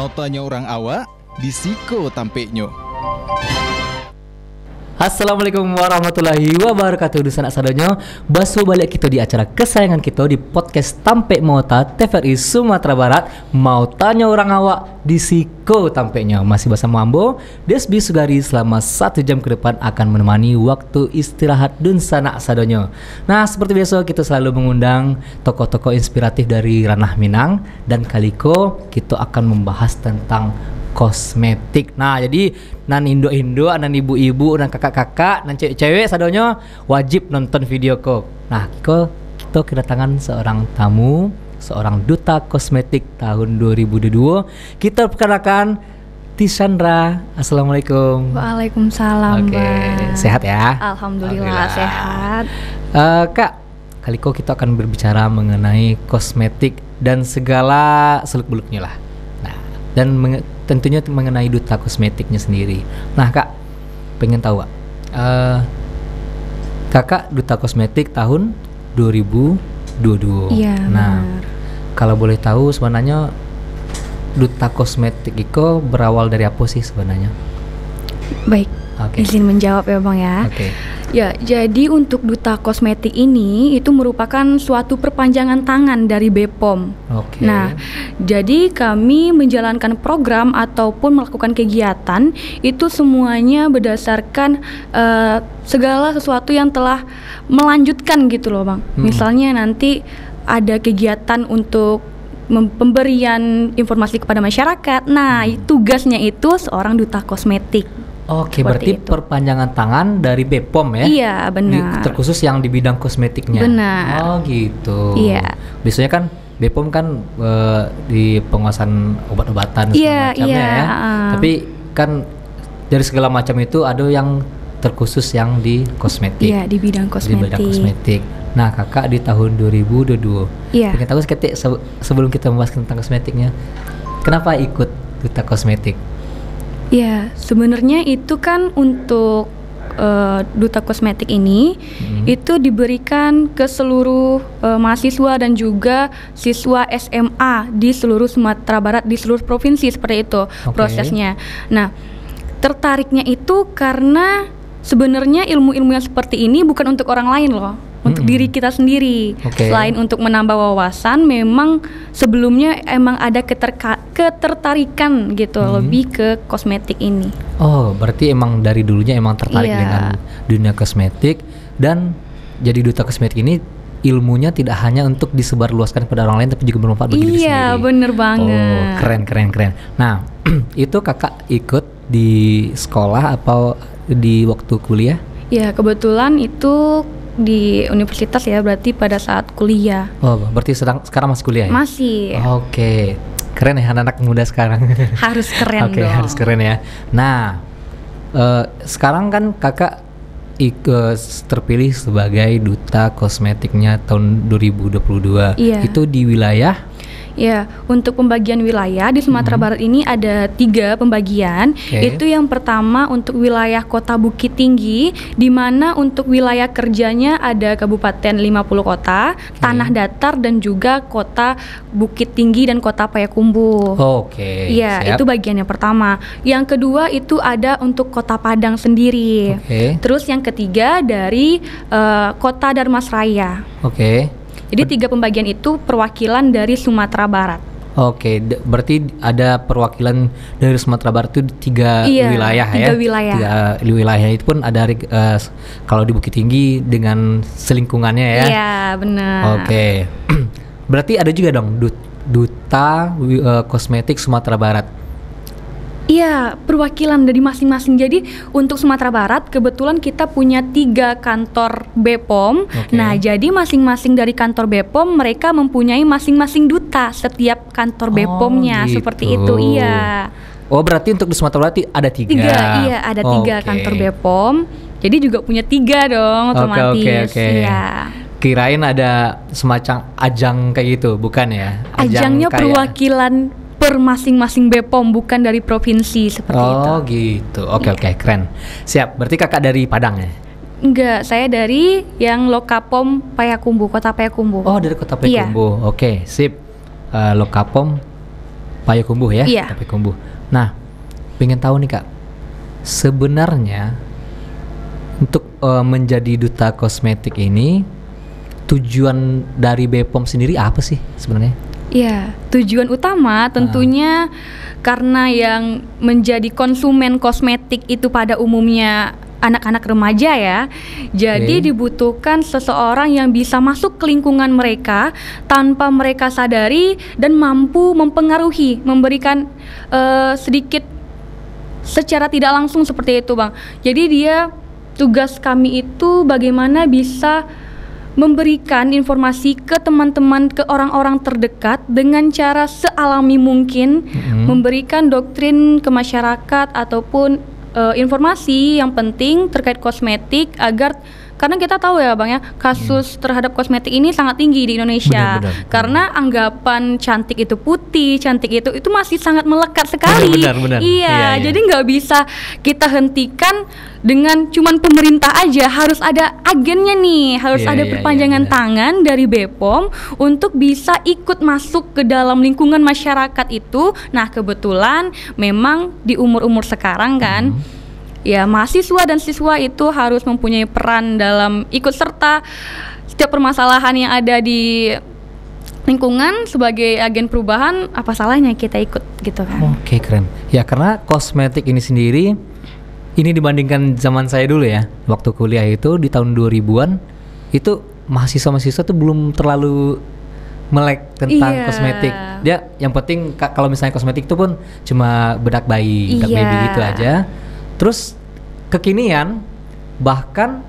Mau tanya orang awak, disiko tampeknya. Assalamualaikum warahmatullahi wabarakatuh. Dusan sadonyo, baso balik kita di acara kesayangan kita di podcast Tampek Mota TVRI Sumatera Barat. Mau tanya orang awak, disiko tampeknya. Masih bersama Ambo Desbi Sugari selama 1 jam ke depan akan menemani waktu istirahat Dunsana sadonyo. Nah, seperti biasa kita selalu mengundang tokoh-tokoh inspiratif dari ranah Minang, dan kaliko kita akan membahas tentang kosmetik. Nah, jadi nan indo-indo, nan ibu-ibu, nan kakak-kakak, nan cewek-cewek sadonyo wajib nonton video ko. Nah, kita kedatangan seorang tamu, seorang duta kosmetik tahun 2022. Kita perkenalkan Tisandra. Assalamualaikum. Waalaikumsalam. Oke, sehat ya? Alhamdulillah sehat. Kak, kaliko kita akan berbicara mengenai kosmetik dan segala seluk-beluknya lah. Nah, dan tentunya mengenai duta kosmetiknya sendiri. Nah, Kak, pengen tahu, Kakak duta kosmetik tahun 2022. Iya, nah, benar. Kalau boleh tahu sebenarnya duta kosmetik itu berawal dari apa sih sebenarnya? Baik, izin menjawab ya Bang ya. Oke. Ya, jadi untuk duta kosmetik ini itu merupakan suatu perpanjangan tangan dari BPOM. Oke. Nah, jadi kami menjalankan program ataupun melakukan kegiatan itu semuanya berdasarkan segala sesuatu yang telah melanjutkan gitu loh Bang. Misalnya nanti ada kegiatan untuk pemberian informasi kepada masyarakat. Nah, tugasnya itu seorang duta kosmetik. Oke, Seperti berarti itu. perpanjangan tangan dari BPOM ya? Iya, benar. Terkhusus yang di bidang kosmetiknya. Benar. Oh, gitu. Iya. Biasanya kan BPOM kan di penguasaan obat-obatan Iya, segala macamnya iya, ya. Tapi kan dari segala macam itu ada yang terkhusus yang di kosmetik. Iya, di bidang kosmetik. Di bidang kosmetik. Nah, Kakak di tahun 2022. Iya. Pengen tahu sedikit sebelum kita membahas tentang kosmetiknya. Kenapa ikut duta kosmetik? Ya, sebenarnya itu kan untuk duta kosmetik ini itu diberikan ke seluruh mahasiswa dan juga siswa SMA di seluruh Sumatera Barat, di seluruh provinsi, seperti itu prosesnya. Nah, tertariknya itu karena sebenarnya ilmu-ilmu yang seperti ini bukan untuk orang lain loh, untuk diri kita sendiri. Selain untuk menambah wawasan, memang sebelumnya emang ada ketertarikan gitu lebih ke kosmetik ini. Oh, berarti emang dari dulunya emang tertarik dengan dunia kosmetik, dan jadi duta kosmetik ini ilmunya tidak hanya untuk disebarluaskan kepada orang lain tapi juga bermanfaat bagi diri sendiri. Iya, bener banget. Oh, keren. Nah, itu Kakak ikut di sekolah atau di waktu kuliah? Ya, kebetulan itu di universitas ya, berarti pada saat kuliah. Oh, berarti sekarang masih kuliah ya? Masih. Oke. Keren ya anak-anak muda sekarang. Harus keren dong. Oke, harus keren ya. Nah, sekarang kan Kakak terpilih sebagai duta kosmetiknya tahun 2022. Iya. Itu di wilayah? Ya, untuk pembagian wilayah di Sumatera Barat ini ada 3 pembagian. Itu yang pertama untuk wilayah Kota Bukit Tinggi, di mana untuk wilayah kerjanya ada Kabupaten 50 kota, Tanah Datar, dan juga Kota Bukit Tinggi dan Kota Payakumbuh. Oke. Iya, itu bagian yang pertama. Yang kedua itu ada untuk Kota Padang sendiri. Terus yang ketiga dari Kota Darmasraya. Jadi 3 pembagian itu perwakilan dari Sumatera Barat. Oke, berarti ada perwakilan dari Sumatera Barat itu 3 wilayah ya? 3 wilayah. 3 wilayah itu pun ada kalau di Bukit Tinggi dengan selingkungannya ya? Iya, benar. Oke. Berarti ada juga dong duta kosmetik Sumatera Barat? Iya, perwakilan dari masing-masing. Jadi untuk Sumatera Barat kebetulan kita punya 3 kantor BPOM. Nah, jadi masing-masing dari kantor BPOM mereka mempunyai masing-masing duta setiap kantor BPOM-nya. Gitu. Seperti itu, iya. Oh, berarti untuk di Sumatera Barat ada 3? Iya, ada 3 kantor BPOM. Jadi juga punya 3 dong otomatis. Iya. Kirain ada semacam ajang kayak gitu, bukan ya? Ajangnya perwakilan per masing-masing BPOM, bukan dari provinsi seperti itu. Oh gitu, oke, keren. Siap, berarti Kakak dari Padang ya? Enggak, saya dari yang Lokapom Payakumbuh, Kota Payakumbuh. Oh, dari Kota Payakumbuh. Oke, sip. Lokapom Payakumbuh ya? Iya. Payakumbuh. Nah, pengen tahu nih Kak, sebenarnya untuk menjadi duta kosmetik ini tujuan dari BPOM sendiri apa sih sebenarnya? Iya, tujuan utama tentunya karena yang menjadi konsumen kosmetik itu pada umumnya anak-anak remaja ya. Jadi dibutuhkan seseorang yang bisa masuk ke lingkungan mereka tanpa mereka sadari dan mampu mempengaruhi, memberikan sedikit secara tidak langsung seperti itu, Bang. Jadi tugas kami itu bagaimana bisa memberikan informasi ke teman-teman, ke orang-orang terdekat dengan cara sealami mungkin, memberikan doktrin ke masyarakat ataupun informasi yang penting terkait kosmetik agar, karena kita tahu ya Bang ya, kasus terhadap kosmetik ini sangat tinggi di Indonesia. Benar. Karena anggapan cantik itu putih, cantik itu masih sangat melekat sekali. Benar. Iya, jadi nggak bisa kita hentikan dengan cuman pemerintah aja, harus ada agennya nih, harus ada perpanjangan tangan dari BPOM untuk bisa ikut masuk ke dalam lingkungan masyarakat itu. Nah, kebetulan memang di umur-umur sekarang kan, ya mahasiswa dan siswa itu harus mempunyai peran dalam ikut serta setiap permasalahan yang ada di lingkungan sebagai agen perubahan. Apa salahnya kita ikut gitu kan? Oke, keren. Ya karena kosmetik ini sendiri, ini dibandingkan zaman saya dulu ya, waktu kuliah itu di tahun 2000-an, itu mahasiswa-mahasiswa tuh belum terlalu melek tentang kosmetik. Dia yang penting kalau misalnya kosmetik itu pun cuma bedak bayi, bedak baby gitu aja. Terus kekinian bahkan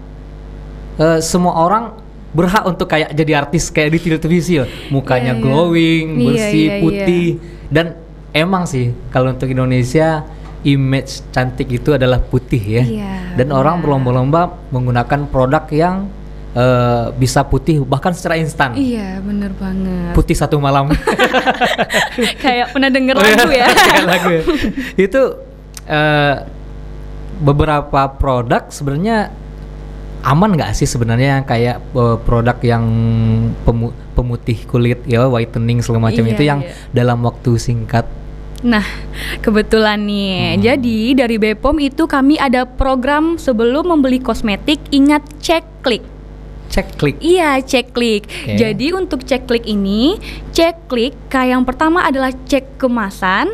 semua orang berhak untuk kayak jadi artis kayak di televisi loh. Mukanya glowing, bersih, putih. Dan emang sih kalau untuk Indonesia image cantik itu adalah putih ya. Dan orang berlomba-lomba menggunakan produk yang bisa putih bahkan secara instan. Iya, bener banget. Putih satu malam. Kayak pernah denger lagu ya. Lagu ya. Itu beberapa produk sebenarnya aman nggak sih sebenarnya, kayak produk yang pemutih kulit ya, whitening segala macam itu yang dalam waktu singkat. Nah, kebetulan nih, jadi dari BPOM itu kami ada program sebelum membeli kosmetik, ingat cek klik. Cek klik. Iya, cek klik. Jadi untuk cek klik ini, cek klik kayak yang pertama adalah cek kemasan,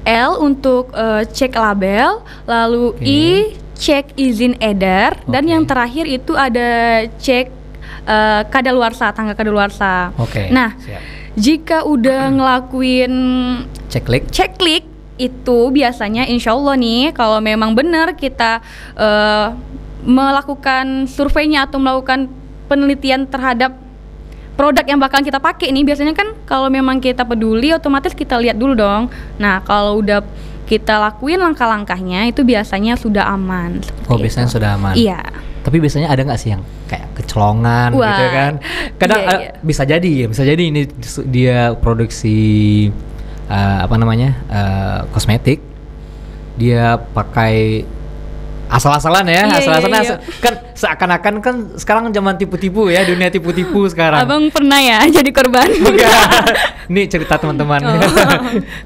L untuk cek label, lalu I cek izin edar, dan yang terakhir itu ada cek kadaluarsa, tangga kadaluarsa. Nah, jika udah ngelakuin cek klik itu biasanya insya Allah nih, kalau memang benar kita melakukan surveinya atau melakukan penelitian terhadap produk yang bakalan kita pakai nih, biasanya kan kalau memang kita peduli otomatis kita lihat dulu dong. Nah, kalau udah kita lakuin langkah-langkahnya itu biasanya sudah aman. Biasanya sudah aman. Iya. Tapi biasanya ada nggak sih yang kayak kecolongan gitu kan? Kadang bisa jadi ini dia produksi kosmetik, dia pakai asal-asalan ya, kan seakan-akan kan sekarang zaman tipu-tipu ya, dunia tipu-tipu sekarang. Abang pernah ya jadi korban? Ini cerita teman-teman.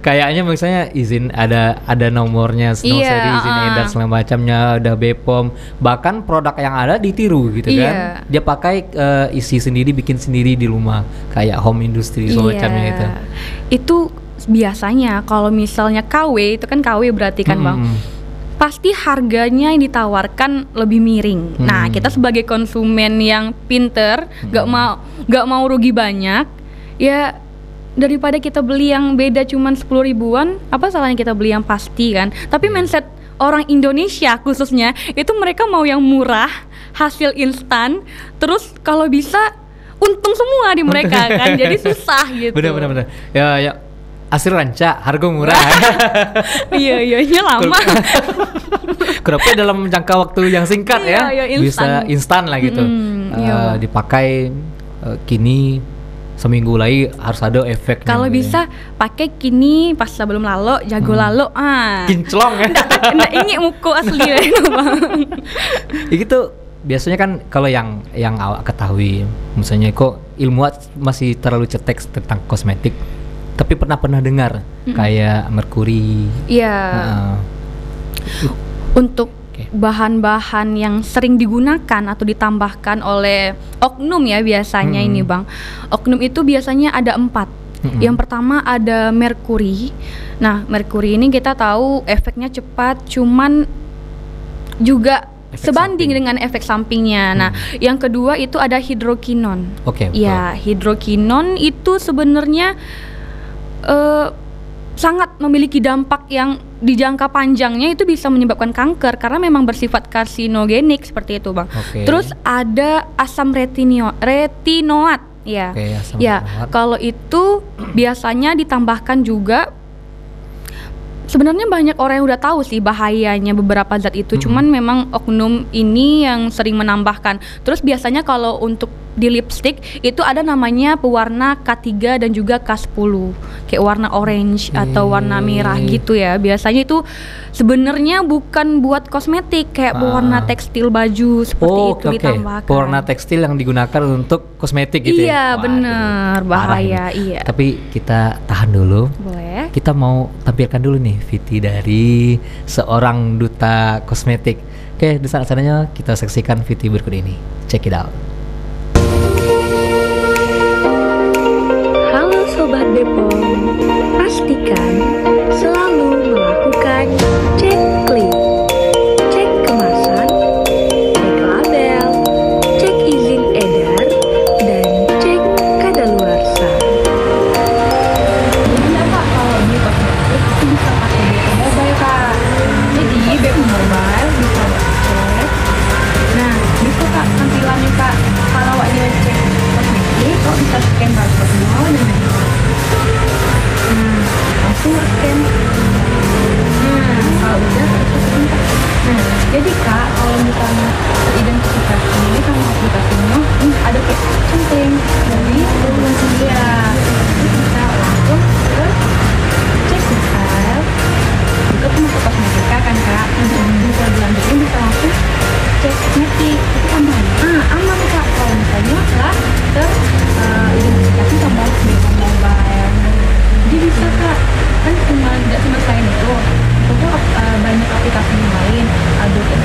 Kayaknya misalnya izin ada nomornya, nomor seri, izin edar segala macamnya, ada BPOM, bahkan produk yang ada ditiru gitu kan. Dia pakai isi sendiri, bikin sendiri di rumah, kayak home industry segala macamnya itu. Itu biasanya kalau misalnya KW, itu kan KW berarti kan Bang, pasti harganya yang ditawarkan lebih miring. Nah, kita sebagai konsumen yang pinter, gak mau rugi banyak, ya daripada kita beli yang beda cuman 10 ribuan, apa salahnya kita beli yang pasti kan? Tapi mindset orang Indonesia khususnya itu mereka mau yang murah, hasil instan, terus kalau bisa untung semua di mereka kan, jadi susah gitu. Bener. Ya. Hasil ranca, harga murah. Iya, lama. Kenapa dalam jangka waktu yang singkat bisa instan lah gitu. Dipakai kini seminggu lagi harus ada efeknya. Kalau bisa pakai kini pas sebelum lalo, jago lalo. Kinclong ya. Nggak ingin muku asli ya, Bang. Gitu. Biasanya kan kalau yang awak ketahui, misalnya kok ilmuwan masih terlalu cetek tentang kosmetik. Tapi pernah dengar kayak merkuri. Iya. Untuk bahan-bahan yang sering digunakan atau ditambahkan oleh oknum ya biasanya ini Bang. Oknum itu biasanya ada 4. Yang pertama ada merkuri. Nah, merkuri ini kita tahu efeknya cepat, cuman juga sebanding dengan efek sampingnya. Nah, yang kedua itu ada hidrokinon. Ya, hidrokinon itu sebenarnya sangat memiliki dampak yang di jangka panjangnya itu bisa menyebabkan kanker karena memang bersifat karsinogenik seperti itu, Bang. Terus ada asam retinoat. Ya, kalau itu biasanya ditambahkan juga. Sebenarnya banyak orang yang udah tahu sih bahayanya beberapa zat itu, cuman memang oknum ini yang sering menambahkan. Terus biasanya kalau untuk di lipstick itu ada namanya pewarna K3 dan juga K10, kayak warna orange atau warna merah gitu ya. Biasanya itu sebenarnya bukan buat kosmetik, kayak pewarna tekstil baju seperti itu ditambahkan. Pewarna tekstil yang digunakan untuk kosmetik gitu ya? Iya bener, bahaya. Iya. Tapi kita tahan dulu. Boleh. Kita mau tampilkan dulu nih Viti dari seorang duta kosmetik. Oke, di sana-sananya kita saksikan Viti berikut ini. Check it out. Halo Sobat Bepom, pastikan selalu melakukan cek klik, cek kemasan, cek label, cek izin edar, dan cek kadaluarsa. Gimana Kak kalau beli kosmetik itu bisa pakai Bepom Mobile Kak? Jadi Bepom Mobile bisa cek. Nah, bisa Kak tampilannya Kak. Kalau dia cek kosmetik, kok bisa scan barcode-nya dengan langsung scan. Kalau udah terus. Nah, jadi Kak, kalau misalnya teridentifikasi ini sama aplikasinya, ada kayak centeng dari itu langsung dia. Jadi kita langsung ke cek file, juga masuk kosmetika kan Kak. Bisa selanjutnya bisa langsung cek kosmetik, itu aman. Aman Kak kalau misalnya lah teridentifikasi sama Bepom Mobile. Jadi bisa Kak, kan tidak cuma selain itu banyak aplikasi yang lain, ada cek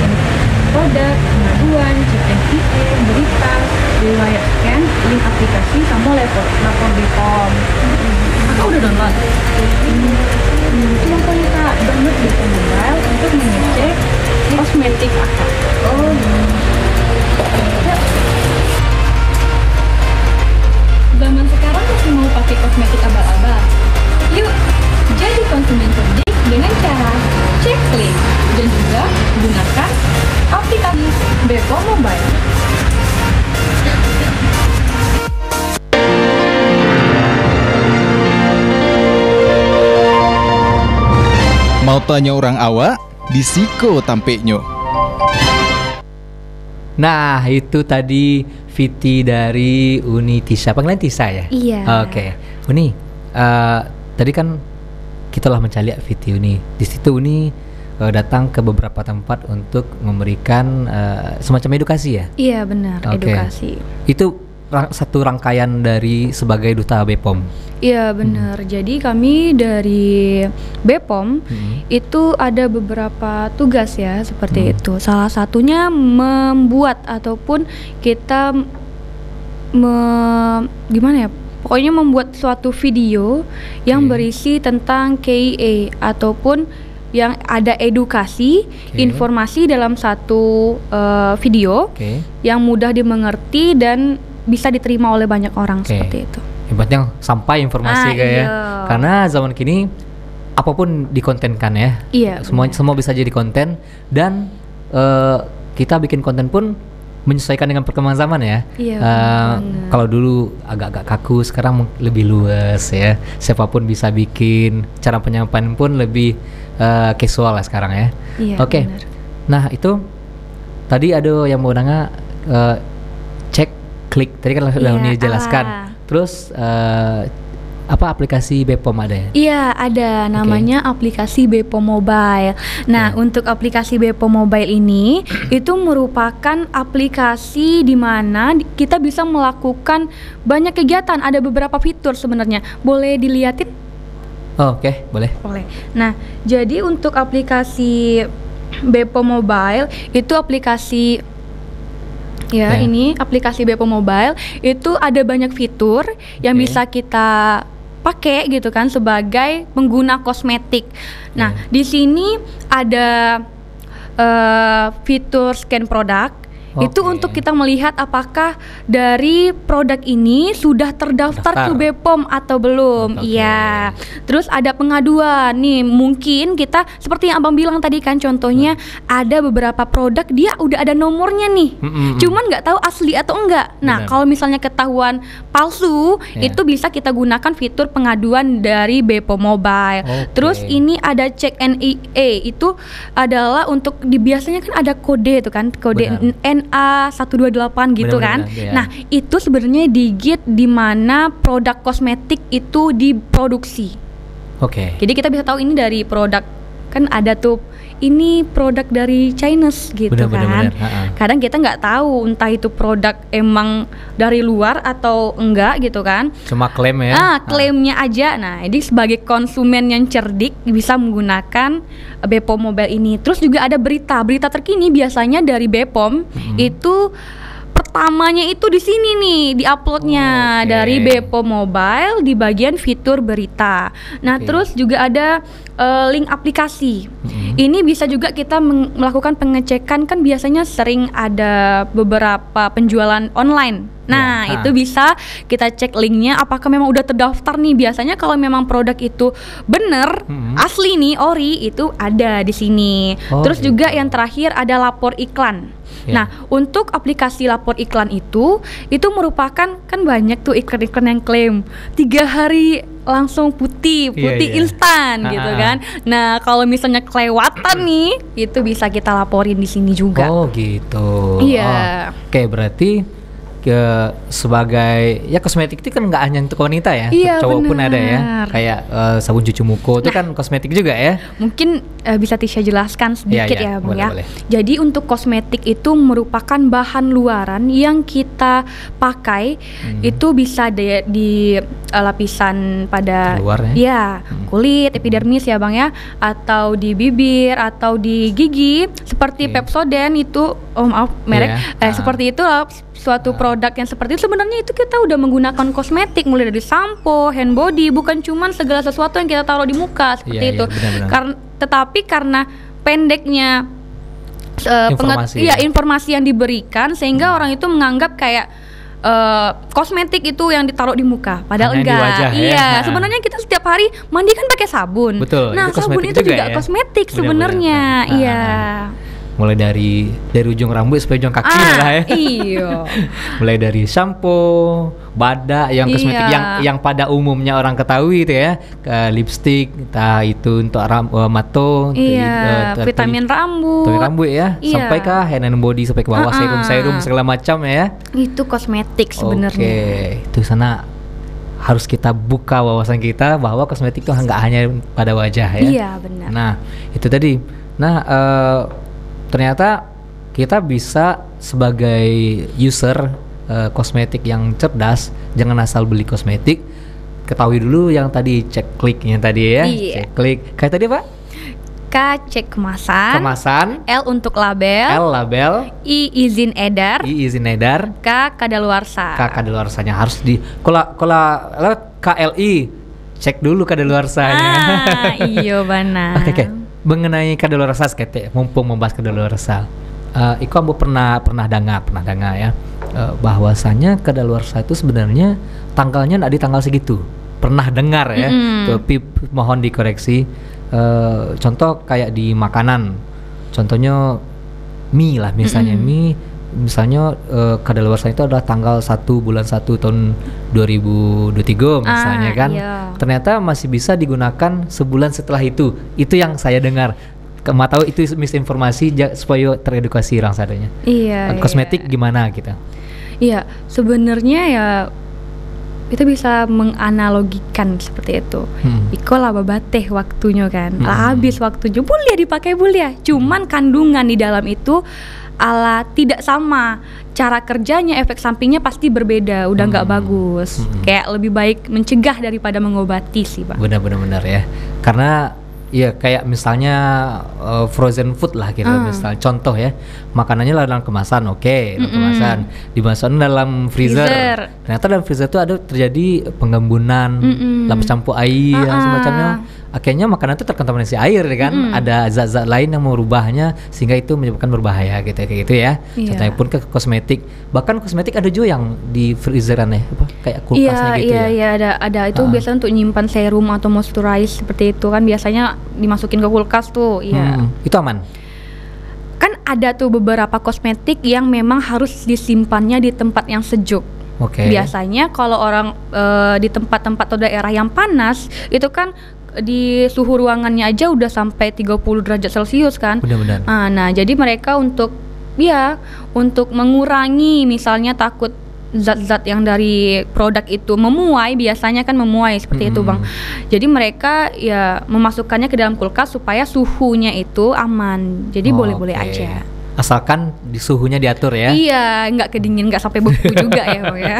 produk, pengaduan, cek NPE, berita, riwayat scan, link aplikasi, sama lapor Bepom. Kakak udah download? Coba kali Kak, download Bepom Mobile untuk mengecek kosmetik Kakak. Zaman sekarang masih mau pakai kosmetik abal-abal? Yuk, jadi konsumen cerdik dengan cara cek klik dan juga gunakan aplikasi Bepom Mobile. Mau tanya orang awak, di siko tampeknyo. Nah, itu tadi Viti dari Uni Tisa. Panggilan Tisa ya? Iya. Oke. Uni, tadi kan kita telah mencari Viti Uni. Di situ Uni datang ke beberapa tempat untuk memberikan semacam edukasi ya? Iya benar, edukasi. Itu satu rangkaian dari sebagai duta Bepom. Iya benar. Jadi kami dari Bepom itu ada beberapa tugas ya seperti itu. Salah satunya membuat ataupun kita gimana ya? Pokoknya membuat suatu video yang berisi tentang KIA ataupun yang ada edukasi, informasi dalam satu video yang mudah dimengerti dan bisa diterima oleh banyak orang seperti itu. Hebatnya sampai informasi kayak karena zaman kini apapun dikontenkan ya. Iya. Semua bisa jadi konten dan kita bikin konten pun menyesuaikan dengan perkembangan zaman ya. Iya. Kalau dulu agak-agak kaku, sekarang lebih luas ya. Siapapun bisa bikin, cara penyampaian pun lebih casual lah sekarang ya. Iya. Oke. Nah itu tadi ada yang mau nanya cek klik. Tadi kan sudah dijelaskan. Terus Apa aplikasi Bepom ada ya? Iya, ada namanya aplikasi Bepom Mobile. Nah, untuk aplikasi Bepom Mobile ini itu merupakan aplikasi di mana kita bisa melakukan banyak kegiatan. Ada beberapa fitur sebenarnya. Boleh dilihatin? Oh, oke, boleh. Boleh. Nah, jadi untuk aplikasi Bepom Mobile itu aplikasi ini aplikasi Bepom Mobile itu ada banyak fitur yang bisa kita pakai gitu kan sebagai pengguna kosmetik. Nah, di sini ada fitur scan produk. Itu untuk kita melihat apakah dari produk ini sudah terdaftar ke Bepom atau belum. Iya. Terus ada pengaduan. Nih, mungkin kita seperti yang Abang bilang tadi kan, contohnya ada beberapa produk dia udah ada nomornya nih. Cuman nggak tahu asli atau enggak. Nah, kalau misalnya ketahuan palsu, itu bisa kita gunakan fitur pengaduan dari Bepom Mobile. Terus ini ada cek NIE, itu adalah untuk biasanya kan ada kode itu kan, kode NA128 gitu kan. Nah, itu sebenarnya digit di mana produk kosmetik itu diproduksi. Jadi kita bisa tahu ini dari produk, kan ada tuh ini produk dari Chinese gitu kan. Kadang kita nggak tahu entah itu produk emang dari luar atau enggak gitu kan. Cuma klaim ya. Klaimnya aja. Nah, jadi sebagai konsumen yang cerdik bisa menggunakan Bepom Mobile ini. Terus juga ada berita terkini biasanya dari Bepom itu pertamanya itu di sini nih di-uploadnya dari Bepom Mobile di bagian fitur berita. Nah, terus juga ada link aplikasi. Ini bisa juga kita melakukan pengecekan, kan biasanya sering ada beberapa penjualan online. Nah, itu bisa kita cek linknya apakah memang udah terdaftar nih. Biasanya kalau memang produk itu bener, asli nih, ori, itu ada di sini. Terus juga yang terakhir ada lapor iklan. Nah, untuk aplikasi lapor iklan itu merupakan, kan banyak tuh iklan-iklan yang klaim 3 hari langsung putih instan gitu kan. Nah, kalau misalnya kelewatan nih, itu bisa kita laporin di sini juga. Oh gitu. Iya. Oke, berarti sebagai kosmetik itu kan nggak hanya untuk wanita ya, cowok pun ada ya, kayak sabun cuci muka itu kan kosmetik juga ya. Mungkin bisa Tisha jelaskan sedikit ya Bang boleh. Jadi untuk kosmetik itu merupakan bahan luaran yang kita pakai itu bisa di lapisan pada luar kulit, epidermis ya Bang ya, atau di bibir atau di gigi seperti Pepsodent itu, maaf merek, seperti itu suatu produk yang seperti itu. Sebenarnya itu kita udah menggunakan kosmetik mulai dari sampo, hand body, bukan cuman segala sesuatu yang kita taruh di muka seperti itu. Tetapi karena pendeknya informasi yang diberikan sehingga orang itu menganggap kayak kosmetik itu yang ditaruh di muka, padahal hanya enggak. Wajah, Sebenarnya kita setiap hari mandi kan pakai sabun. Nah, sabun itu juga kosmetik sebenarnya. Mulai dari ujung rambut sampai ujung kaki lah ya. Mulai dari shampoo, badak yang kosmetik yang pada umumnya orang ketahui itu ya, lipstick, entah itu untuk mato, vitamin rambut ya, sampai ke hand and body, sampai ke bawah serum segala macam ya. Itu kosmetik sebenarnya. Itu sana harus kita buka wawasan kita bahwa kosmetik itu nggak hanya pada wajah ya. Iya, benar. Nah, itu tadi. Nah, ternyata kita bisa sebagai user kosmetik yang cerdas, jangan asal beli kosmetik. Ketahui dulu yang tadi cek kliknya tadi ya. Cek klik. Kayak tadi Pak? K cek kemasan. L untuk label. I izin edar. K kadaluarsa. Kadaluarsanya harus di kalau KLI cek dulu kadaluarsanya. Iya benar. Oke. Mengenai kadaluarsa sekete, mumpung membahas kadaluarsa, Iko ambo pernah dengar ya, bahwasanya kadaluarsa itu sebenarnya tanggalnya nggak di tanggal segitu. Pernah dengar ya, tapi mohon dikoreksi. Contoh kayak di makanan, contohnya mie lah misalnya, misalnya kadaluarsa itu adalah tanggal 1 bulan 1 tahun 2023 misalnya kan. Ternyata masih bisa digunakan sebulan setelah itu. Itu yang saya dengar. Mau tahu itu misinformasi supaya teredukasi orang sadanya. Kosmetik gimana gitu. Iya, sebenarnya ya kita bisa menganalogikan seperti itu. Iko lah babateh waktunya kan, lah habis waktunya boleh dipakai boleh. Cuman kandungan di dalam itu ala tidak sama, cara kerjanya, efek sampingnya pasti berbeda, udah nggak bagus. Kayak lebih baik mencegah daripada mengobati sih, Bang. Benar ya, karena ya kayak misalnya frozen food lah gitu, misal contoh ya, makanannya dalam kemasan, dalam kemasan, dimasukkan dalam freezer. Ternyata dalam freezer itu ada terjadi penggembunan, lapis campur air dan semacamnya. Akhirnya makanan itu terkontaminasi air kan, ada zat-zat lain yang merubahnya sehingga itu menyebabkan berbahaya gitu, kayak gitu ya. Contohnya pun ke kosmetik, bahkan kosmetik ada juga yang di freezeran ya, kayak kulkasnya gitu ya. Iya, ada itu biasanya untuk nyimpan serum atau moisturize seperti itu kan, biasanya dimasukin ke kulkas tuh. Itu aman. Kan ada tuh beberapa kosmetik yang memang harus disimpannya di tempat yang sejuk. Biasanya kalau orang di tempat-tempat atau daerah yang panas itu kan di suhu ruangannya aja udah sampai 30 derajat Celcius kan. Benar-benar. Nah, jadi mereka untuk mengurangi misalnya takut zat-zat yang dari produk itu memuai, biasanya kan memuai seperti itu, Bang. Jadi mereka ya memasukkannya ke dalam kulkas supaya suhunya itu aman. Jadi boleh-boleh aja. Asalkan di suhunya diatur ya. Iya, nggak kedingin, nggak sampai beku juga ya, Bang ya.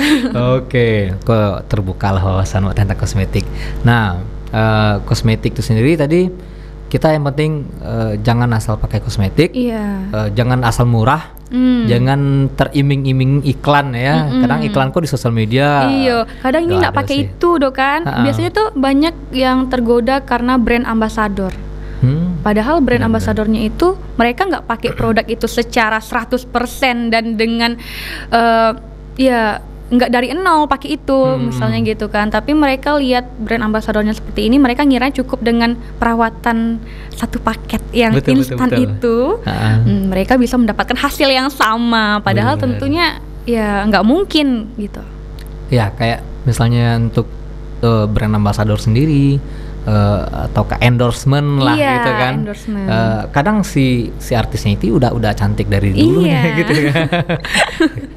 Kok terbuka lah wawasan tentang kosmetik. Nah, kosmetik itu sendiri tadi kita yang penting jangan asal pakai kosmetik, jangan asal murah, jangan teriming-iming iklan ya. Kadang iklan kok di sosial media. Iya, kadang ini nggak pakai itu dong kan. Biasanya tuh banyak yang tergoda karena brand ambassador. Padahal brand ambasadornya itu mereka nggak pakai produk itu secara 100% dan dengan nggak dari nol pakai itu misalnya gitu kan, tapi mereka lihat brand ambasadornya seperti ini, mereka ngira cukup dengan perawatan satu paket yang instan itu mereka bisa mendapatkan hasil yang sama, padahal tentunya ya nggak mungkin gitu ya. Kayak misalnya untuk brand ambasador sendiri atau ke endorsement lah gitu kan, kadang si artisnya itu udah cantik dari dulunya gitu kan.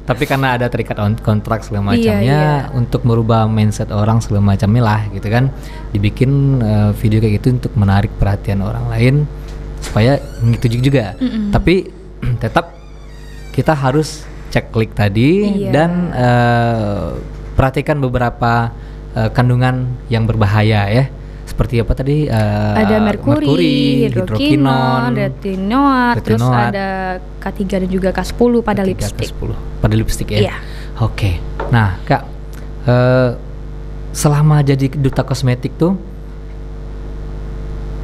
Tapi karena ada terikat kontrak segala macamnya untuk merubah mindset orang segala macamnya lah gitu kan, dibikin video kayak gitu untuk menarik perhatian orang lain supaya mengikuti juga. Tapi tetap kita harus cek klik tadi dan perhatikan beberapa kandungan yang yang ya. Seperti apa tadi? Ada merkuri, hidrokinon, retinoat, terus ada K3 dan juga K10 pada lipstik. Pada lipstik ya? Iya. Oke. Nah, Kak, selama jadi duta kosmetik tuh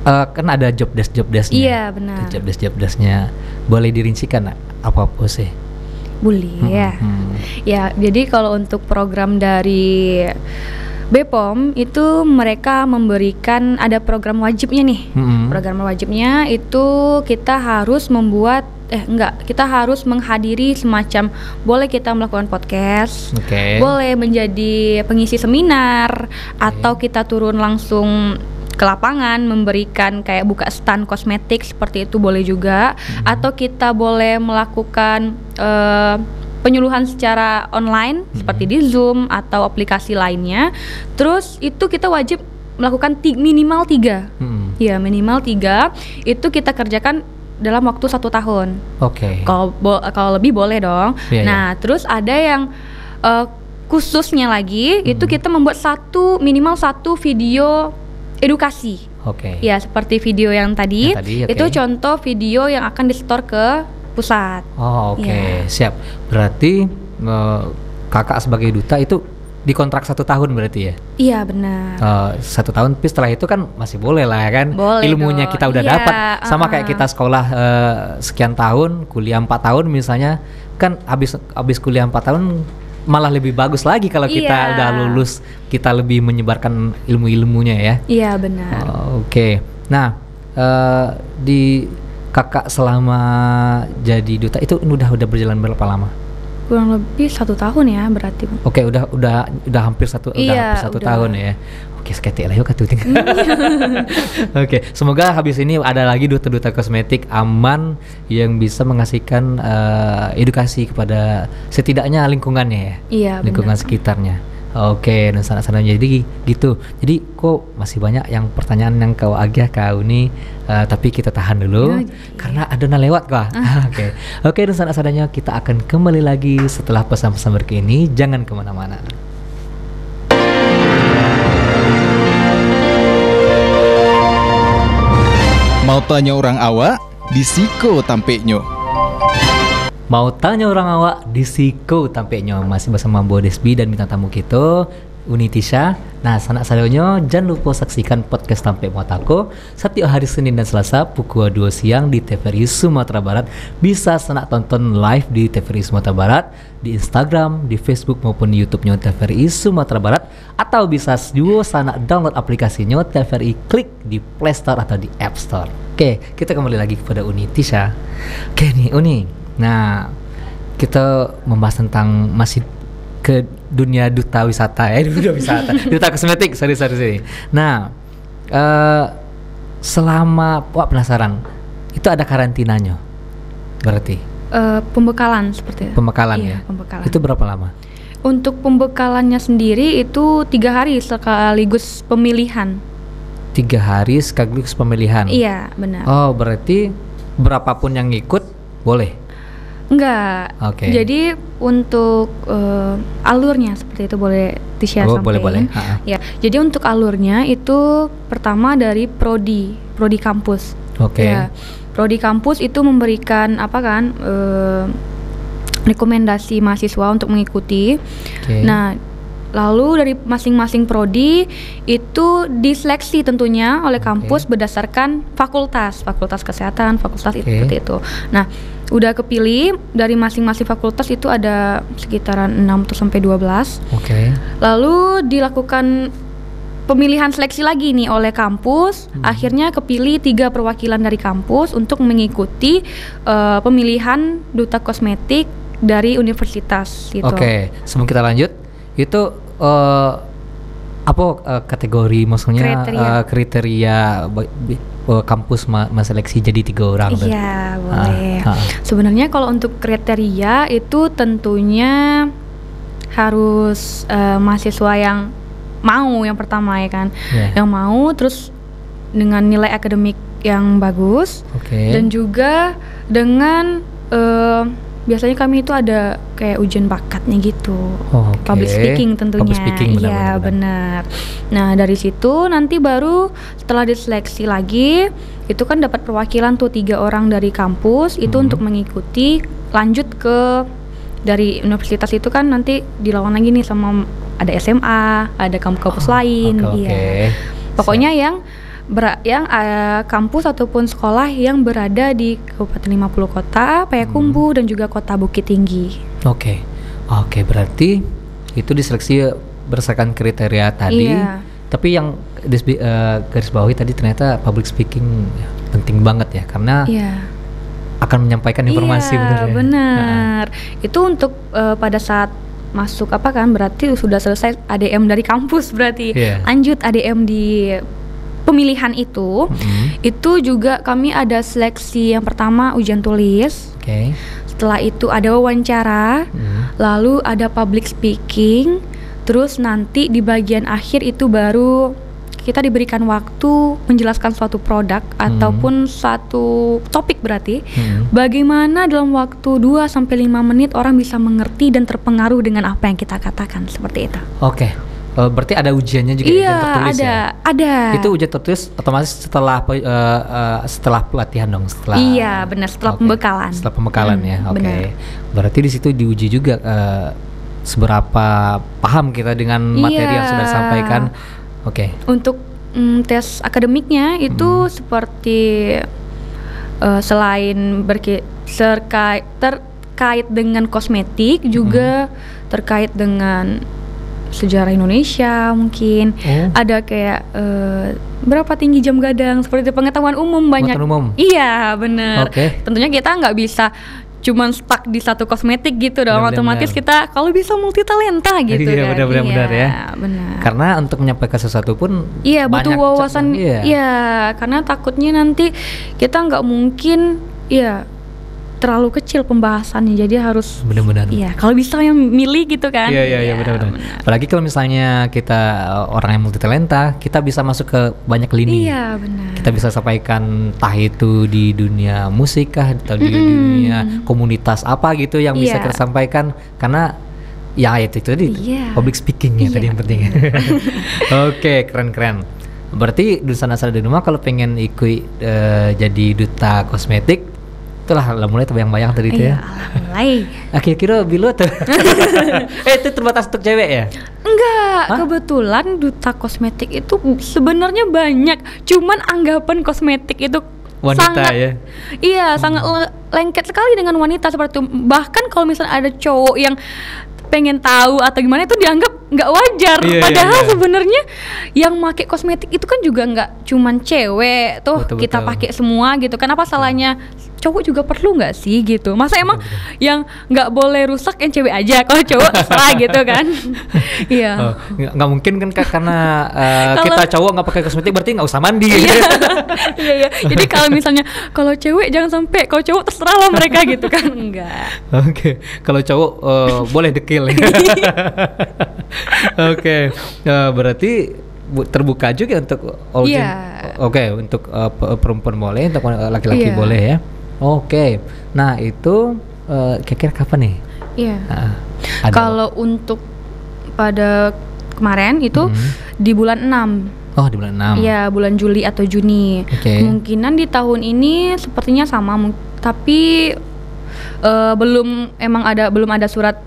kan ada job desk-nya. Iya, benar. Job desk-nya. Boleh dirincikan apa sih? Boleh ya. Ya, jadi kalau untuk program dari BPOM itu mereka memberikan ada program wajibnya nih. Program wajibnya itu kita harus kita harus menghadiri semacam, boleh kita melakukan podcast, boleh menjadi pengisi seminar, atau kita turun langsung ke lapangan memberikan kayak buka stand kosmetik seperti itu boleh juga, atau kita boleh melakukan penyuluhan secara online seperti di Zoom atau aplikasi lainnya. Terus itu kita wajib melakukan minimal 3. Ya, minimal 3 itu kita kerjakan dalam waktu 1 tahun. Kalau lebih boleh dong. Nah, terus ada yang khususnya lagi itu kita membuat minimal satu video edukasi. Ya, seperti video yang tadi. Itu contoh video yang akan di-store ke pusat. Siap. Berarti kakak sebagai duta itu dikontrak 1 tahun berarti ya? Iya, benar. 1 tahun, tapi setelah itu kan masih boleh lah kan? Boleh ilmunya dong. Kita udah dapat. Sama kayak kita sekolah sekian tahun, kuliah 4 tahun misalnya, kan habis kuliah 4 tahun malah lebih bagus lagi kalau kita udah lulus, kita lebih menyebarkan ilmu-ilmunya ya? Iya, benar. Nah, di kakak selama jadi duta itu udah berjalan berapa lama? Kurang lebih 1 tahun ya berarti. Udah hampir satu tahun ya. Seketi lah yuk katuting. Semoga habis ini ada lagi duta-duta kosmetik aman yang bisa mengasihkan edukasi kepada setidaknya lingkungannya ya. Lingkungan sekitarnya. Oke, dan sana-sana jadi gitu. Jadi kok masih banyak yang pertanyaan yang kau agih kau nih, tapi kita tahan dulu karena ada na lewat kah. Oke, dan sana-sananya kita akan kembali lagi setelah pesan-pesan berikut ini. Jangan kemana-mana. Mau tanya orang awak di Siko tampeknya. Mau tanya orang awak di Siko tampeknya, masih bersama Bo Desbi dan bintang tamu kita Unitisha. Nah, sanak sadonyo jangan lupa saksikan podcast Tampek Muatako setiap hari Senin dan Selasa pukul 2 siang di TVRI Sumatera Barat. Bisa sanak tonton live di TVRI Sumatera Barat, di Instagram, di Facebook maupun YouTube-nya TVRI Sumatera Barat, atau bisa juga sanak download aplikasinya TVRI Klik di Play Store atau di App Store. Oke, kita kembali lagi kepada Unitisha. Oke nih Uni. Nah, kita membahas tentang masih ke dunia duta wisata duta kosmetik, sorry. Nah, selama wah penasaran, itu ada karantinanya berarti? Pembekalan seperti itu. Pembekalan Iya, ya? pembekalan. Itu berapa lama? Untuk pembekalannya sendiri itu 3 hari sekaligus pemilihan. 3 hari sekaligus pemilihan? Iya, benar. Oh, berarti berapapun yang ngikut boleh? Enggak. Oke. Jadi untuk alurnya seperti itu boleh di-share sampein. Boleh. Ya. Jadi untuk alurnya itu pertama dari prodi kampus. Oke. Ya. Prodi kampus itu memberikan rekomendasi mahasiswa untuk mengikuti. Oke. Nah, lalu dari masing-masing prodi itu diseleksi tentunya oleh kampus berdasarkan fakultas kesehatan, fakultas seperti itu. Nah, udah kepilih dari masing-masing fakultas itu ada sekitaran 6 sampai 12. Oke. Lalu dilakukan pemilihan seleksi lagi nih oleh kampus. Akhirnya kepilih 3 perwakilan dari kampus untuk mengikuti pemilihan duta kosmetik dari universitas gitu. Oke, sebelum kita lanjut, itu apa kategori maksudnya kriteria kampus seleksi jadi 3 orang? Iya, boleh. Sebenarnya kalau untuk kriteria itu tentunya harus mahasiswa yang mau, yang pertama ya kan, yang mau, terus dengan nilai akademik yang bagus, dan juga dengan biasanya kami itu ada kayak ujian bakatnya gitu. Public speaking tentunya. Public speaking, iya benar. Nah dari situ nanti baru setelah diseleksi lagi itu kan dapat perwakilan tuh 3 orang dari kampus itu untuk mengikuti lanjut ke dari universitas itu kan nanti dilawan lagi nih sama ada SMA, ada kampus lain. Pokoknya yang kampus ataupun sekolah yang berada di Kabupaten 50 Kota, Payakumbuh dan juga Kota Bukit Tinggi. Oke, berarti itu diseleksi berdasarkan kriteria tadi. Tapi yang garis bawahi tadi ternyata public speaking penting banget ya, karena akan menyampaikan informasi. Benar. Itu untuk pada saat masuk berarti sudah selesai ADM dari kampus, berarti lanjut ADM di pemilihan itu. Itu juga kami ada seleksi yang pertama ujian tulis. Setelah itu ada wawancara, lalu ada public speaking, terus nanti di bagian akhir itu baru kita diberikan waktu menjelaskan suatu produk ataupun suatu topik berarti. Bagaimana dalam waktu 2-5 menit orang bisa mengerti dan terpengaruh dengan apa yang kita katakan, seperti itu. Berarti ada ujiannya juga, ujian tertulis ada. Itu ujian tertulis otomatis setelah pelatihan dong, setelah. Iya, benar, setelah pembekalan. Setelah pembekalan ya. Berarti di situ diuji juga seberapa paham kita dengan materi yang sudah disampaikan. Untuk tes akademiknya itu seperti selain terkait dengan kosmetik juga terkait dengan sejarah Indonesia mungkin. Ada kayak berapa tinggi jam gadang, seperti itu, pengetahuan umum banyak. Iya benar. Tentunya kita nggak bisa cuman stuck di satu kosmetik gitu dong. Otomatis kita kalau bisa multi talenta gitu kan. Benar ya. Benar. Karena untuk menyampaikan sesuatu pun butuh wawasan. Karena takutnya nanti kita nggak mungkin terlalu kecil pembahasannya, jadi harus Benar-benar. iya kalau bisa yang milih gitu kan. Iya benar-benar. Apalagi kalau misalnya kita orang yang multitalenta, kita bisa masuk ke banyak lini. Iya benar. Kita bisa sampaikan entah itu di dunia musik kah atau di dunia komunitas apa gitu yang bisa Iya. kita sampaikan, karena ya itu tadi Iya. public speakingnya Iya. tadi yang penting. Oke, keren. Berarti Dusan Asal di Rumah kalau pengen ikut jadi duta kosmetik, itulah mulai terbayang-bayang tadi itu Iya, ya. mulai. Kira-kira Bilo tuh. Itu terbatas untuk cewek ya? Enggak, Hah? kebetulan duta kosmetik itu sebenarnya banyak. Cuman anggapan kosmetik itu Wanita sangat, ya? Iya, sangat lengket sekali dengan wanita seperti itu. Bahkan kalau misalnya ada cowok yang pengen tahu atau gimana itu dianggap nggak wajar. Iya, Padahal iya. sebenarnya yang pakai kosmetik itu kan juga nggak cuman cewek tuh, Betul, kita betul. pakai semua gitu. Kenapa salahnya cowok juga perlu nggak sih gitu? Masa emang yang nggak boleh rusak yang cewek aja, kalau cowok terserah gitu kan? Iya. Oh, nggak mungkin kan Kak, karena Kalau- kita cowok nggak pakai kosmetik berarti nggak usah mandi. Iya. Jadi kalau misalnya kalau cewek jangan sampai, kalau cowok terserah lah mereka gitu kan? Enggak. Oke, kalau cowok boleh dekil. Oke, berarti terbuka juga untuk audiens. Iya. Oke, untuk perempuan boleh, untuk laki-laki Iya. boleh ya. Oke, nah itu kira-kira kapan nih? Iya. Ada Kalau untuk pada kemarin itu di bulan 6. Oh, di bulan 6. Iya, bulan Juli atau Juni. Oke. Kemungkinan di tahun ini sepertinya sama, tapi belum ada surat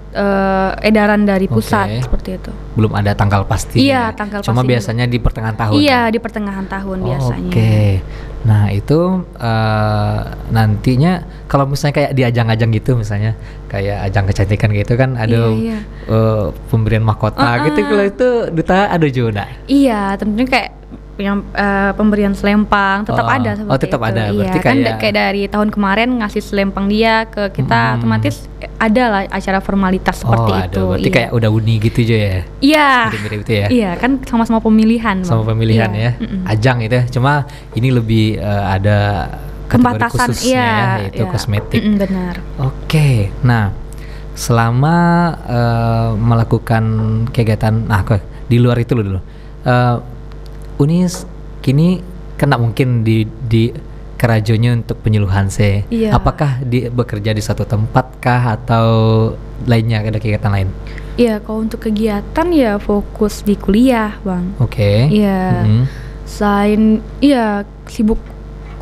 edaran dari pusat Oke. seperti itu. Belum ada tanggal pasti. Iya, tanggal Cuma pasti biasanya di pertengahan tahun. Iya, di pertengahan tahun biasanya. Oke. Nah, itu nantinya kalau misalnya kayak di ajang-ajang gitu, misalnya kayak ajang kecantikan gitu kan ada Iya. pemberian mahkota gitu, kalau itu duta ada juga enggak? Iya, tentunya kayak yang pemberian selempang tetap Oh. ada seperti Oh, tetap itu. ada. Iya, Berarti kan kayak- kayak dari tahun kemarin ngasih selempang dia ke kita, otomatis ada lah acara formalitas seperti ada. itu. Berarti Iya. kayak udah uni gitu aja ya. Iya. Mirip-mirip itu ya. Iya, kan sama-sama pemilihan, Bang. Sama pemilihan Iya. ya. Ajang itu ya. Cuma ini lebih ada kategori Pembatasan, khususnya iya, ya, yaitu iya. kosmetik. Benar. Oke, nah selama melakukan kegiatan, di luar itu dulu, Unis kini kena mungkin di kerajonya untuk penyuluhan se. Iya. Apakah bekerja di satu tempat kah atau lainnya, ada kegiatan lain? Iya, kalau untuk kegiatan ya fokus di kuliah, Bang. Oke. Iya. Selain sibuk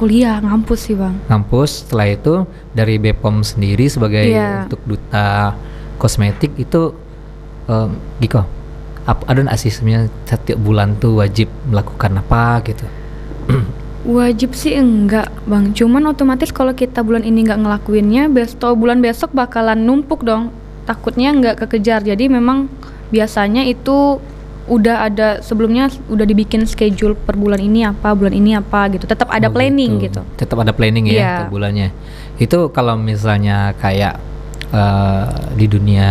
kuliah ngampus sih, Bang. Ngampus, setelah itu dari BPOM sendiri sebagai Iya. untuk duta kosmetik itu Giko, ada nggak sih sebenarnya setiap bulan tuh wajib melakukan apa gitu? Wajib sih enggak, Bang. Cuman otomatis kalau kita bulan ini nggak ngelakuinnya, bulan besok bakalan numpuk dong. Takutnya nggak kekejar. Jadi memang biasanya itu udah ada sebelumnya, udah dibikin schedule per bulan ini apa gitu. Tetap ada Oh, planning gitu. Tetap ada planning ya Iya. untuk bulannya. Itu kalau misalnya kayak di dunia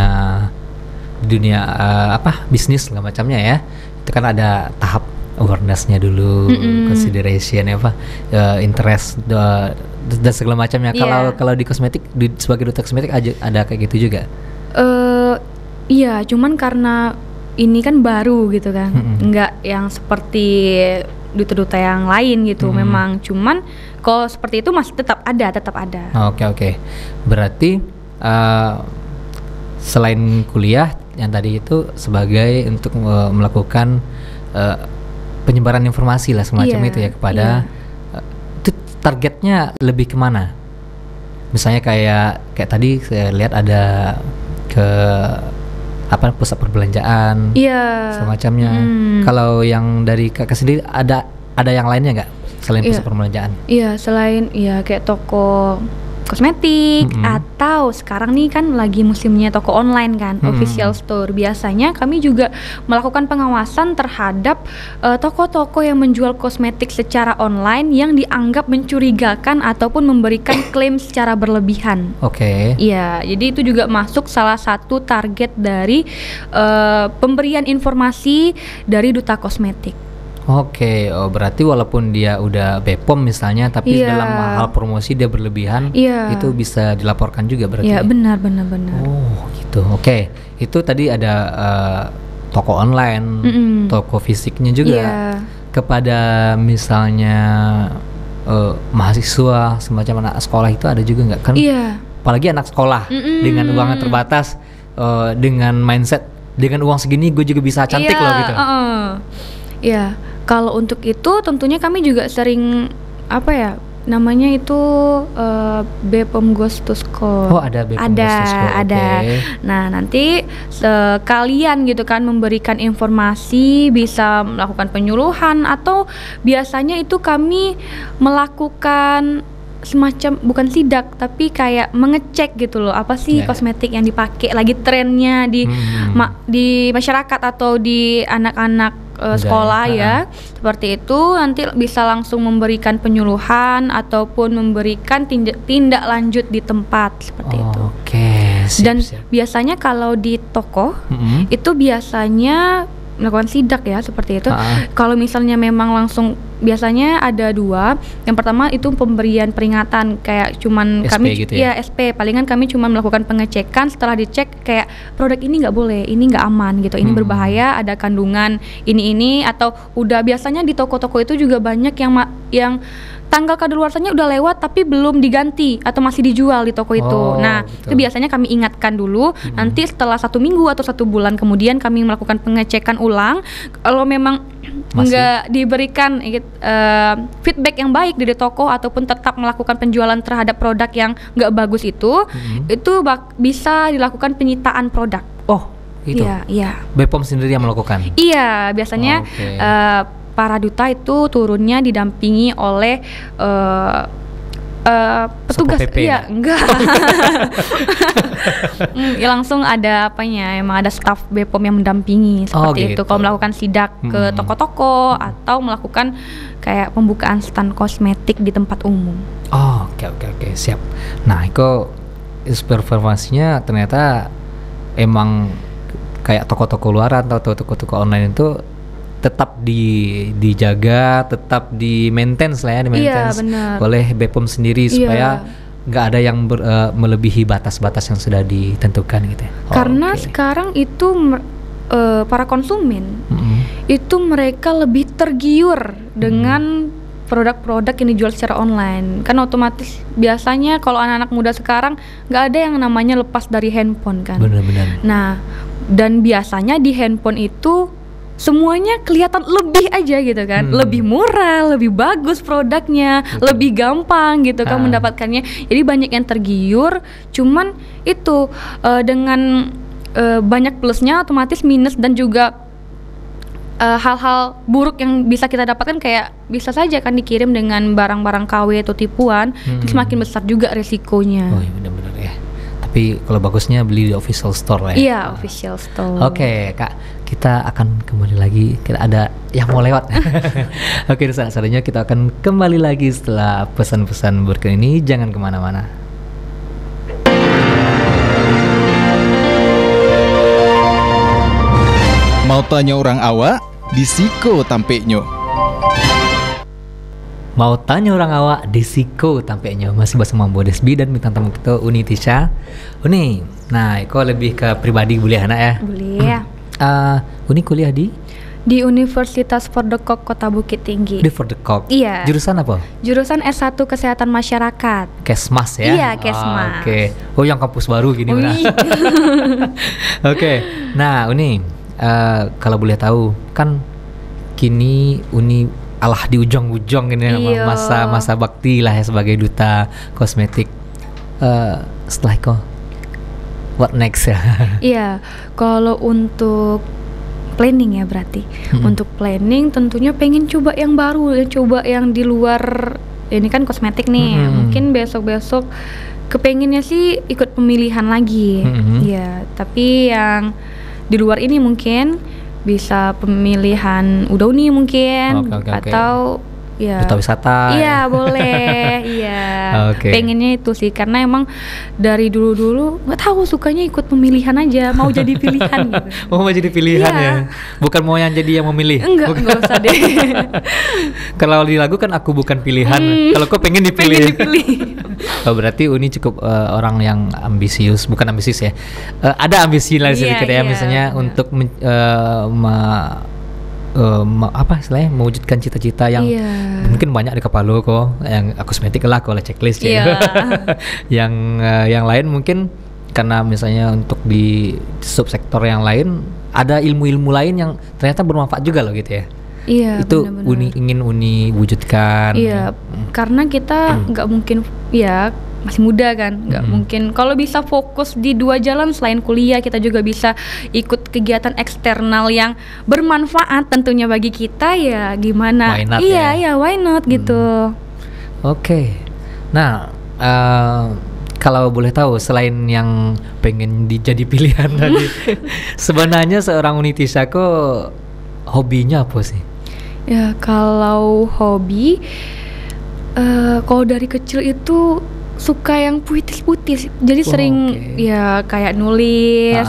bisnis segala macamnya ya, itu kan ada tahap awareness-nya dulu, consideration interest dan segala macamnya. Iya. Kalau di kosmetik, sebagai duta kosmetik ada kayak gitu juga. Iya, cuman karena ini kan baru gitu kan, nggak yang seperti duta-duta yang lain gitu. Memang cuman kalau seperti itu masih tetap ada. Oke. Berarti selain kuliah yang tadi itu sebagai untuk melakukan penyebaran informasi lah semacam Iya, itu ya kepada itu targetnya lebih kemana? Misalnya kayak tadi saya lihat ada ke pusat perbelanjaan, Iya. semacamnya. Kalau yang dari kakak sendiri ada yang lainnya nggak selain pusat perbelanjaan? Iya, selain kayak toko kosmetik atau sekarang nih kan lagi musimnya toko online kan, official store. Biasanya kami juga melakukan pengawasan terhadap toko-toko yang menjual kosmetik secara online yang dianggap mencurigakan ataupun memberikan klaim secara berlebihan. Oke. Iya, jadi itu juga masuk salah satu target dari pemberian informasi dari duta kosmetik. Oke, oh berarti walaupun dia udah BPOM misalnya, tapi Iya. dalam hal promosi dia berlebihan, Iya. itu bisa dilaporkan juga berarti. Iya, ya? benar. Oh gitu. Oke, itu tadi ada toko online, toko fisiknya juga. Iya. Kepada misalnya mahasiswa semacam anak sekolah itu ada juga nggak kan? Iya. Apalagi anak sekolah dengan uang yang terbatas, dengan mindset dengan uang segini gue juga bisa cantik Iya, loh gitu. Iya, kalau untuk itu tentunya kami juga sering namanya itu BPOM Goes to School. Oh, ada BPOM Goes to School, ada. oke. Nah, nanti kalian gitu kan memberikan informasi, bisa melakukan penyuluhan, atau biasanya itu kami melakukan semacam bukan sidak tapi kayak mengecek gitu loh, apa sih Ya. kosmetik yang dipakai lagi trennya di di masyarakat atau di anak-anak sekolah ya. Seperti itu nanti bisa langsung memberikan penyuluhan ataupun memberikan tindak lanjut di tempat seperti itu. Oke, siap, Dan siap. biasanya kalau di toko itu biasanya melakukan sidak ya seperti itu. Kalau misalnya memang langsung, biasanya ada dua. Yang pertama itu pemberian peringatan, kayak cuman SP kami gitu ya? SP, palingan kami cuma melakukan pengecekan. Setelah dicek kayak produk ini nggak boleh, ini nggak aman gitu, ini berbahaya, ada kandungan ini, atau udah biasanya di toko-toko itu juga banyak yang tanggal kadaluarsanya udah lewat tapi belum diganti atau masih dijual di toko itu. Nah, gitu. itu biasanya kami ingatkan dulu. Nanti setelah 1 minggu atau 1 bulan kemudian kami melakukan pengecekan ulang. Kalau memang nggak diberikan feedback yang baik dari toko ataupun tetap melakukan penjualan terhadap produk yang nggak bagus itu bisa dilakukan penyitaan produk. Oh, gitu. Iya. BPOM sendiri yang melakukan. Iya, biasanya Oke. para duta itu turunnya didampingi oleh petugas. Satpol PP Iya, ya? enggak. Ya langsung ada apanya, emang ada staf BPOM yang mendampingi seperti itu. gitu. Kalau melakukan sidak ke toko-toko atau melakukan kayak pembukaan stand kosmetik di tempat umum. Oh, oke, siap. Nah, itu informasinya ternyata emang kayak toko-toko luaran atau toko-toko online itu tetap dijaga, tetap di maintenance lah ya, Iya, benar. oleh BPOM sendiri Iya. supaya nggak ada yang melebihi batas-batas yang sudah ditentukan gitu ya. Karena Oke. sekarang itu para konsumen Mm-mm. itu mereka lebih tergiur dengan produk-produk yang dijual secara online. Kan otomatis biasanya kalau anak-anak muda sekarang nggak ada yang namanya lepas dari handphone kan. Benar-benar. Nah, dan biasanya di handphone itu semuanya kelihatan lebih aja gitu kan, lebih murah, lebih bagus produknya, lebih gampang gitu kan mendapatkannya. Jadi banyak yang tergiur, cuman itu dengan banyak plusnya otomatis minus dan juga hal-hal buruk yang bisa kita dapatkan, kayak bisa saja kan dikirim dengan barang-barang KW atau tipuan, itu semakin besar juga resikonya. Oh iya, benar-benar ya. Tapi kalau bagusnya beli di official store lah ya. Iya, official store. Oke, Kak, kita akan kembali lagi. Kita ada yang mau lewat. Oke, selanjutnya kita akan kembali lagi setelah pesan-pesan berikut ini. Jangan kemana-mana. Mau tanya orang awak, di Siko tampeknya. Mau tanya orang awak di Siko tampaknya masih bersama Mbak Desbi dan bintang tamu kita Uni Tisha. Uni, nah kok lebih ke pribadi boleh anak ya? Boleh ya. Uni kuliah di Universitas Fordekok Kota Bukit Tinggi. Fordekok. Iya. Jurusan apa? Jurusan S1 Kesehatan Masyarakat. Kesmas ya? Iya, Kesmas. Oke. Oh, yang kampus baru gini mana? Wih. Oke. Nah, Uni, kalau boleh tahu kan kini Uni alah di ujung-ujung ini Iya. masa bakti lah ya sebagai duta kosmetik. Setelah itu what next ya? Iya, kalau untuk planning ya berarti. Untuk planning tentunya pengen coba yang baru, coba yang di luar. Ini kan kosmetik nih. Mungkin besok-besok kepengennya sih ikut pemilihan lagi. Ya, tapi yang di luar ini mungkin bisa pemilihan Udauni mungkin, Oke. atau ya. Duta wisata. Iya, boleh. Iya. Oke. Pengennya itu sih karena emang dari dulu-dulu nggak tahu sukanya ikut pemilihan aja, mau jadi pilihan gitu. Oh, mau jadi pilihan Iya. ya. Bukan mau yang jadi yang memilih. Enggak usah deh. Kalau di lagu kan aku bukan pilihan. Kalau kau pengen dipilih. Pengen dipilih. Oh, berarti Uni cukup orang yang ambisius, bukan ambisius ya. Ada ambisi lah sedikit ya, Iya, misalnya benar. untuk apa istilahnya mewujudkan cita-cita yang Iya. mungkin banyak di kepala lo kok, yang kosmetik lah kalau checklist ya. Iya. yang lain mungkin karena misalnya untuk di subsektor yang lain ada ilmu-ilmu lain yang ternyata bermanfaat juga loh gitu ya. Iya, Itu benar-benar. ingin Uni wujudkan. Iya, karena kita nggak mungkin ya masih muda kan, nggak mungkin. Kalau bisa fokus di 2 jalan selain kuliah, kita juga bisa ikut kegiatan eksternal yang bermanfaat tentunya bagi kita ya. Gimana? Why not Iya, ya? ya why not gitu. Oke. Nah, kalau boleh tahu selain yang pengen jadi pilihan tadi, sebenarnya seorang Unitisha kok hobinya apa sih? Ya kalau hobi, kalau dari kecil itu suka yang puitis-puitis. Jadi sering oke. ya kayak nulis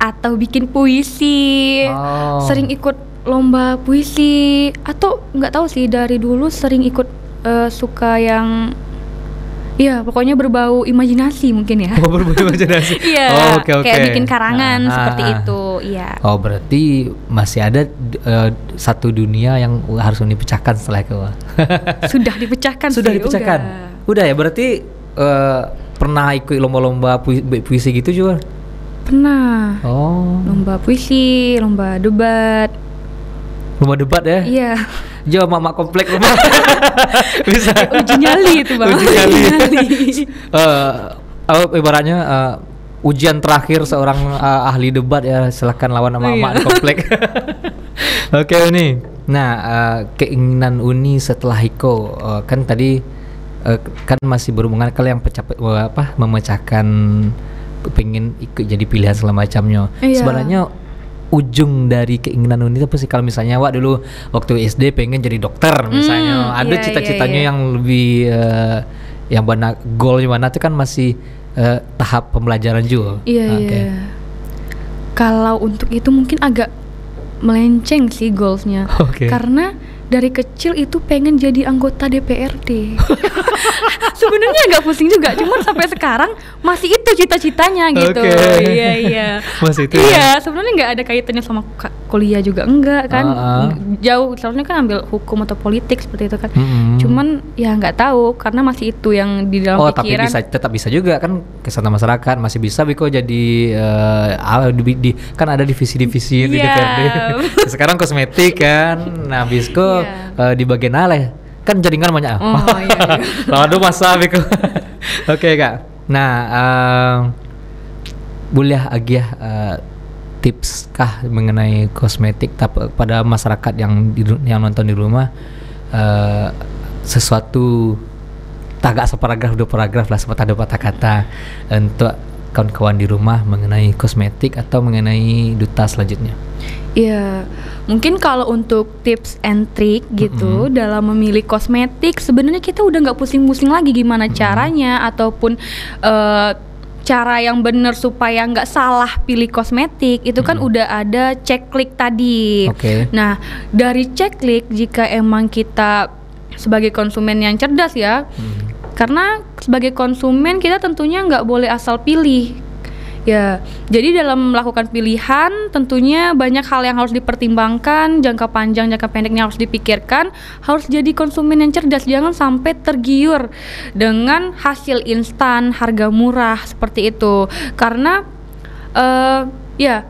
atau bikin puisi. Oh. Sering ikut lomba puisi atau nggak tahu sih dari dulu sering ikut suka yang ya pokoknya berbau imajinasi mungkin ya. Oh, berimajinasi. Iya, Oh, oke. kayak bikin karangan seperti itu. Iya. Oh, berarti masih ada satu dunia yang harus dipecahkan setelah itu. Sudah dipecahkan Sudah sih, dipecahkan. Udah ya, berarti pernah ikut lomba-lomba puisi gitu juga? Pernah. Oh, Lomba puisi, lomba debat. lomba debat ya? Iya. Jauh mak komplek rumah. Bisa. Uji nyali itu Bang. Uji nyali. Ibaratnya ujian terakhir seorang ahli debat ya, silakan lawan sama Iya. mak komplek. Oke Uni. Nah, keinginan Uni setelah Hiko kan tadi kan masih berhubungan kalau yang memecahkan pengen ikut jadi pilihan segala macamnya. Iya. Sebenarnya ujung dari keinginan Uni itu apa sih? Kalau misalnya dulu waktu SD pengen jadi dokter misalnya, ada iya, cita-citanya iya. yang lebih yang mana goalnya mana itu kan masih tahap pembelajaran juga. Iya, Oke. iya. Kalau untuk itu mungkin agak melenceng sih goalsnya. Oke. Karena dari kecil itu pengen jadi anggota DPRD. Sebenarnya agak pusing juga, cuman sampai sekarang masih itu cita-citanya gitu. Oke. Iya. Masih itu. Iya, sebenarnya nggak ada kaitannya sama kuliah juga enggak kan. Jauh, soalnya kan ambil hukum atau politik seperti itu kan. Cuman ya nggak tahu karena masih itu yang di dalam Tapi pikiran. tetap bisa juga kan kesana masyarakat masih bisa Biko jadi kan ada divisi-divisi di Iya. DPRD. Sekarang kosmetik kan. Nah, Bisko di bagian Ale kan jaringan banyak. Oh, iya. Lalu masa Biko. Oke Kak. Nah, boleh agiah tips kah mengenai kosmetik pada masyarakat yang nonton di rumah, sesuatu tagak separagraf 2 paragraf lah sempat ada kata-kata untuk kawan-kawan di rumah mengenai kosmetik atau mengenai duta selanjutnya. Iya, mungkin kalau untuk tips and trick gitu dalam memilih kosmetik, sebenarnya kita udah nggak pusing-pusing lagi gimana caranya ataupun cara yang benar supaya nggak salah pilih kosmetik. Itu kan udah ada ceklik tadi. Oke. Nah, dari ceklik jika emang kita sebagai konsumen yang cerdas ya, karena sebagai konsumen kita tentunya nggak boleh asal pilih. Ya, jadi dalam melakukan pilihan tentunya banyak hal yang harus dipertimbangkan, jangka panjang, jangka pendeknya harus dipikirkan, harus jadi konsumen yang cerdas, jangan sampai tergiur dengan hasil instan, harga murah seperti itu. Karena ya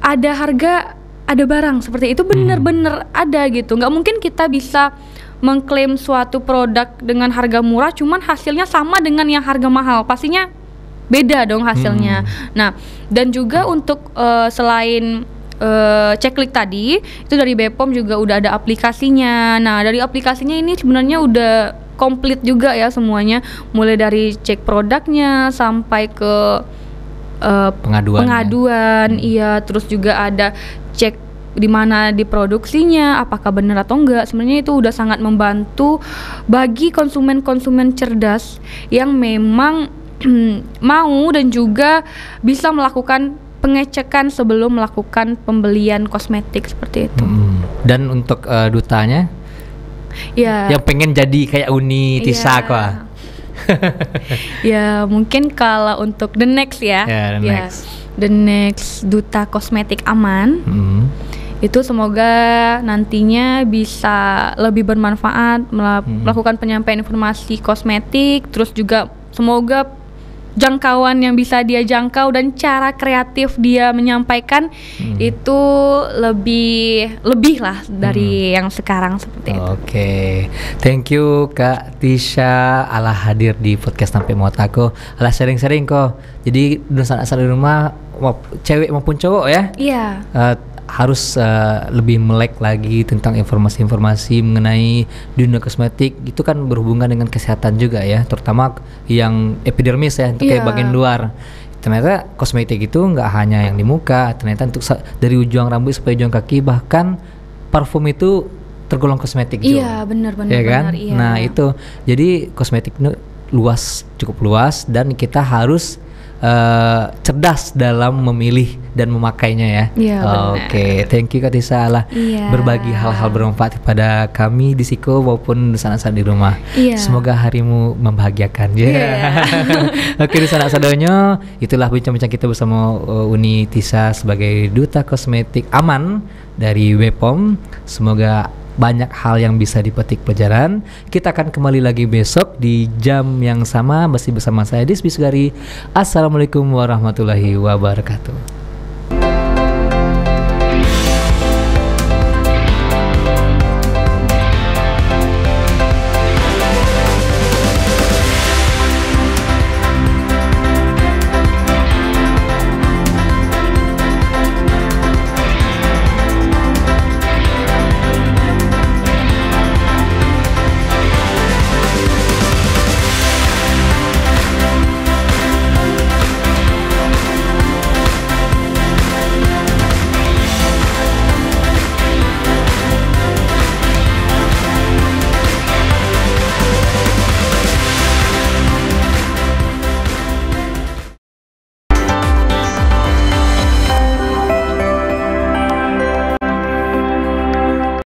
ada harga, ada barang seperti itu benar-benar ada gitu. Nggak mungkin kita bisa mengklaim suatu produk dengan harga murah, cuman hasilnya sama dengan yang harga mahal, pastinya beda dong hasilnya. Nah, dan juga untuk selain ceklik tadi, itu dari BPOM juga udah ada aplikasinya. Nah, dari aplikasinya ini sebenarnya udah komplit juga ya semuanya, mulai dari cek produknya sampai ke pengaduan, iya, terus juga ada cek di mana diproduksinya, apakah benar atau enggak. Sebenarnya itu udah sangat membantu bagi konsumen-konsumen cerdas yang memang mau dan juga bisa melakukan pengecekan sebelum melakukan pembelian kosmetik seperti itu. Dan untuk dutanya Ya. yang pengen jadi kayak Uni Tisa Iya. kok. Ya mungkin kalau untuk the next ya, Ya, the next. the next duta kosmetik aman. Itu semoga nantinya bisa lebih bermanfaat melakukan penyampaian informasi kosmetik, terus juga semoga jangkauan yang bisa dia jangkau dan cara kreatif dia menyampaikan itu lebih lah dari yang sekarang seperti itu. Oke, thank you Kak Tisha alah hadir di podcast Tampe Motaku, alah sharing-sharing kok. Jadi dosen-dosen di rumah cewek maupun cowok ya. Iya. Harus lebih melek lagi tentang informasi-informasi mengenai dunia kosmetik. Itu kan berhubungan dengan kesehatan juga ya, terutama yang epidermis ya, untuk kayak Iya. bagian luar. Ternyata kosmetik itu nggak hanya yang di muka, ternyata untuk dari ujung rambut sampai ujung kaki, bahkan parfum itu tergolong kosmetik juga. Iya, benar-benar. Ya kan? Iya. Nah itu, jadi kosmetik itu cukup luas dan kita harus cerdas dalam memilih dan memakainya ya. Iya, benar. Oke, thank you Kak Tisha lah Iya. berbagi hal-hal bermanfaat kepada kami di Siko maupun sanak-sanak di rumah. Iya. Semoga harimu membahagiakan. Iya. Oke, di sanak-sadonyo, itulah bincang-bincang kita bersama Uni Tisha sebagai duta kosmetik aman dari BPOM. Semoga banyak hal yang bisa dipetik pelajaran. Kita akan kembali lagi besok di jam yang sama, masih bersama saya Disbi Sugari. Assalamualaikum warahmatullahi wabarakatuh.